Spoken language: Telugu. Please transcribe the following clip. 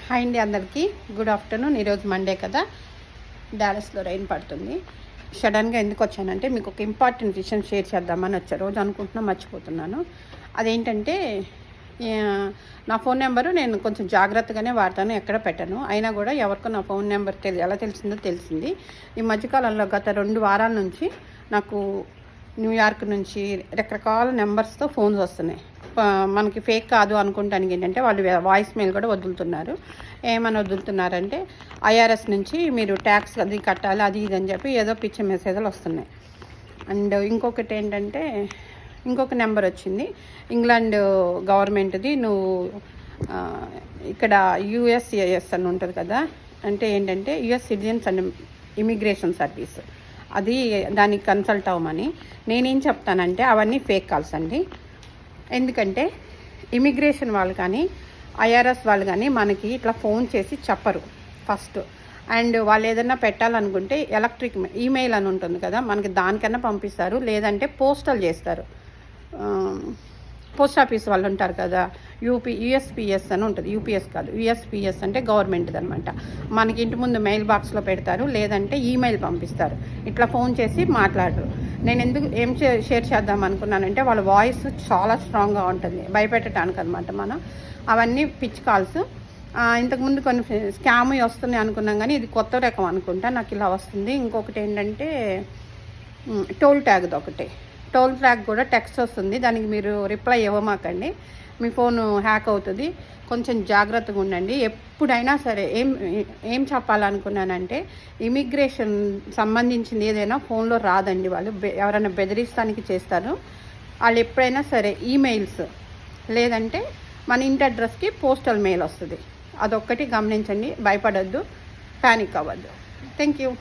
హాయ్ అండి, అందరికీ గుడ్ ఆఫ్టర్నూన్. ఈరోజు మండే కదా, డాలస్లో రైన్ పడుతుంది. సడన్గా ఎందుకు వచ్చానంటే మీకు ఒక ఇంపార్టెంట్ విషయం షేర్ చేద్దామని వచ్చా. రోజు అనుకుంటున్నా మర్చిపోతున్నాను. అదేంటంటే నా ఫోన్ నెంబరు నేను కొంచెం జాగ్రత్తగానే వాడతాను, ఎక్కడ పెట్టను. అయినా కూడా ఎవరికో నా ఫోన్ నెంబర్ ఎలా తెలిసిందో తెలిసింది. ఈ మధ్యకాలంలో గత 2 వారాల నుంచి నాకు న్యూయార్క్ నుంచి రకరకాల నెంబర్స్తో ఫోన్స్ వస్తున్నాయి. మనకి ఫేక్ కాదు అనుకుంటానికి ఏంటంటే వాళ్ళు వాయిస్ మెయిల్ కూడా వదులుతున్నారు. ఏమని వదులుతున్నారంటే ఐఆర్ఎస్ నుంచి మీరు ట్యాక్స్ అది కట్టాలి, అది ఇది అని చెప్పి ఏదో పిచ్చి మెసేజ్లు వస్తున్నాయి. అండ్ ఇంకొకటి ఏంటంటే ఇంకొక నెంబర్ వచ్చింది, ఇంగ్లాండ్ గవర్నమెంట్ది. నువ్వు ఇక్కడ యుఎస్ఏఎస్ అని ఉంటుంది కదా, అంటే ఏంటంటే US citizens and immigration service, అది దానికి కన్సల్ట్ అవ్వమని. నేనేం చెప్తానంటే అవన్నీ ఫేక్ కాల్స్ అండి. ఎందుకంటే ఇమిగ్రేషన్ వాళ్ళు కానీ ఐఆర్ఎస్ వాళ్ళు కానీ మనకి ఇట్లా ఫోన్ చేసి చెప్పరు ఫస్ట్. అండ్ వాళ్ళు ఏదైనా పెట్టాలనుకుంటే ఎలక్ట్రిక్ ఈమెయిల్ అని ఉంటుంది కదా, మనకి దానికన్నా పంపిస్తారు, లేదంటే పోస్టల్ చేస్తారు. పోస్ట్ ఆఫీస్ వాళ్ళు ఉంటారు కదా, యుఎస్పిఎస్ అని ఉంటుంది. యూపీఎస్ కాదు, యుఎస్పిఎస్ అంటే గవర్నమెంట్ది అనమాట. మనకి ఇంటి ముందు మెయిల్ బాక్స్లో పెడతారు, లేదంటే ఈమెయిల్ పంపిస్తారు. ఇట్లా ఫోన్ చేసి మాట్లాడరు. నేను ఏం షేర్ చేద్దాం అనుకున్నానంటే వాళ్ళ వాయిస్ చాలా స్ట్రాంగ్గా ఉంటుంది, భయపెట్టడానికి అనమాట. మనం అవన్నీ పిచ్ కాల్స్. ఇంతకుముందు కొన్ని స్కామ్ వస్తున్నాయి అనుకున్నాం, కానీ ఇది కొత్త రకం అనుకుంటా, నాకు ఇలా వస్తుంది. ఇంకొకటి ఏంటంటే టోల్ ట్యాగ్ది ఒకటి. టోల్ ట్యాగ్ కూడా టెక్స్ట్ వస్తుంది, దానికి మీరు రిప్లై ఇవ్వమాకండి, మీ ఫోన్ హ్యాక్ అవుతుంది. కొంచెం జాగ్రత్తగా ఉండండి. ఎప్పుడైనా సరే ఏం చెప్పాలనుకున్నానంటే ఇమిగ్రేషన్ సంబంధించింది ఏదైనా ఫోన్లో రాదండి. వాళ్ళు ఎవరైనా బెదిరిస్తానికి చేస్తారు. వాళ్ళు ఎప్పుడైనా సరే ఈమెయిల్స్ లేదంటే మన ఇంటి అడ్రస్కి పోస్టల్ మెయిల్ వస్తుంది. అదొక్కటి గమనించండి, భయపడొద్దు, ప్యానిక్ అవ్వద్దు. Thank you.